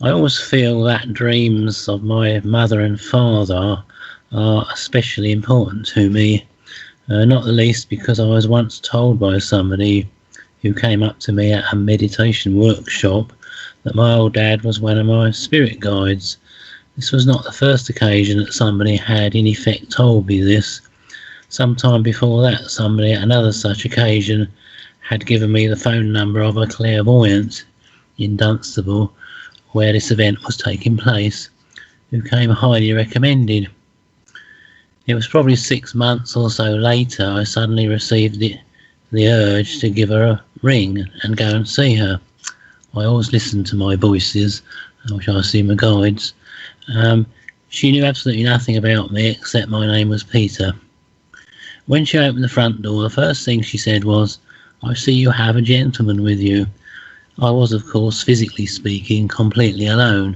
I always feel that dreams of my mother and father are especially important to me, not the least because I was once told by somebody who came up to me at a meditation workshop that my old dad was one of my spirit guides. This was not the first occasion that somebody had in effect told me this. Sometime before that, somebody at another such occasion had given me the phone number of a clairvoyant in Dunstable, where this event was taking place, who came highly recommended. It was probably 6 months or so later I suddenly received the urge to give her a ring and go and see her. I always listened to my voices, which I assume are guides. She knew absolutely nothing about me except my name was Peter. When she opened the front door, the first thing she said was, "I see you have a gentleman with you." I was, of course, physically speaking, completely alone.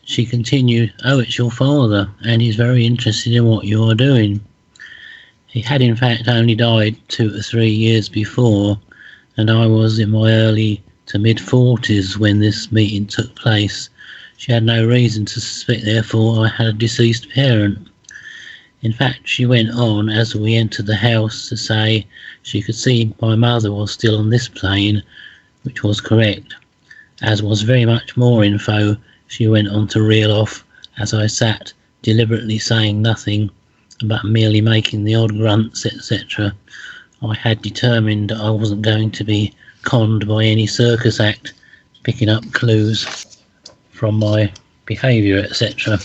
She continued, "Oh, it's your father, and he's very interested in what you are doing." He had in fact only died 2 to 3 years before, and I was in my early to mid-40s when this meeting took place. She had no reason to suspect, therefore, I had a deceased parent. In fact, she went on as we entered the house to say she could see my mother was still on this plane, which was correct. As was very much more info, she went on to reel off as I sat, deliberately saying nothing, but merely making the odd grunts, etc. I had determined I wasn't going to be conned by any circus act, picking up clues from my behaviour, etc.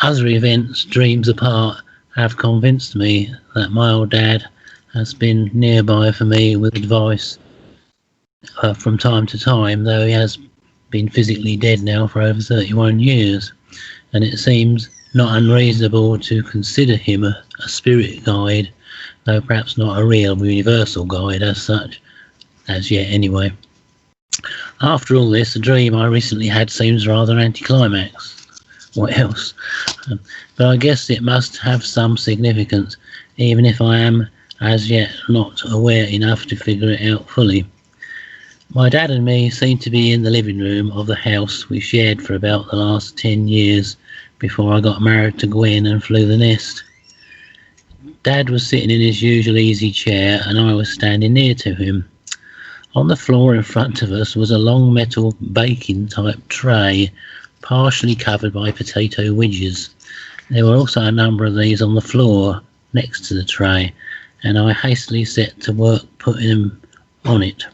Other events, dreams apart, have convinced me that my old dad has been nearby for me with advice from time to time, though he has been physically dead now for over 31 years, and it seems not unreasonable to consider him a spirit guide, though perhaps not a real universal guide as such, as yet anyway. After all this, the dream I recently had seems rather anticlimax. What else? But I guess it must have some significance, even if I am as yet not aware enough to figure it out fully. My dad and me seem to be in the living room of the house we shared for about the last 10 years before I got married to Gwen and flew the nest. Dad was sitting in his usual easy chair and I was standing near to him. On the floor in front of us was a long metal baking type tray, partially covered by potato wedges. There were also a number of these on the floor next to the tray, and I hastily set to work putting them on it.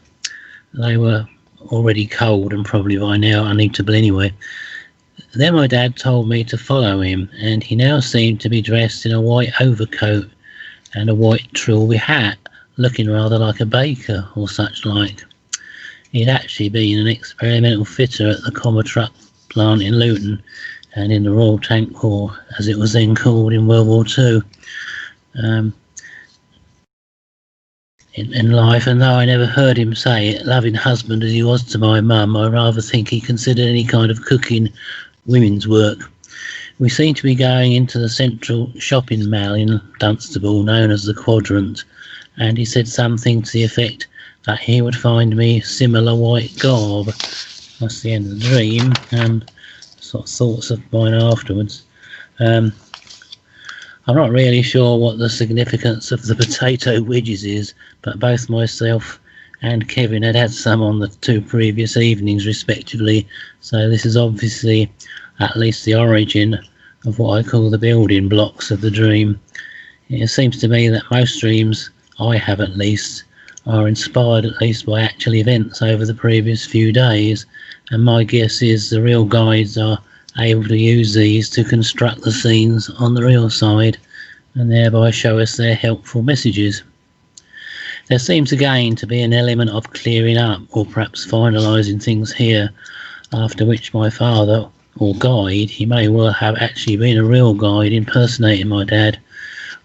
They were already cold and probably by now uneatable anyway. Then my dad told me to follow him, and he now seemed to be dressed in a white overcoat and a white trilby hat, looking rather like a baker or such like. He'd actually been an experimental fitter at the Comma truck plant in Luton and in the Royal Tank Corps, as it was then called in World War II. In life, and though I never heard him say it, loving husband as he was to my mum, I rather think he considered any kind of cooking women's work. We seemed to be going into the central shopping mall in Dunstable, known as the Quadrant, and he said something to the effect that he would find me similar white garb. That's the end of the dream, and sort of thoughts of mine afterwards. I'm not really sure what the significance of the potato wedges is, but both myself and Kevin had had some on the 2 previous evenings respectively, so this is obviously at least the origin of what I call the building blocks of the dream. It seems to me that most dreams, I have at least, are inspired at least by actual events over the previous few days, and my guess is the real guides are able to use these to construct the scenes on the real side and thereby show us their helpful messages. There seems again to be an element of clearing up or perhaps finalising things here, after which my father, or guide, he may well have actually been a real guide impersonating my dad,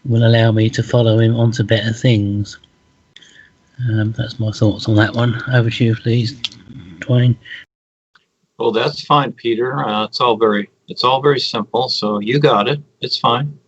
will allow me to follow him on to better things. That's my thoughts on that one. Over to you, please, Dwayne. Well, that's fine, Peter. It's all very simple. So you got it. It's fine.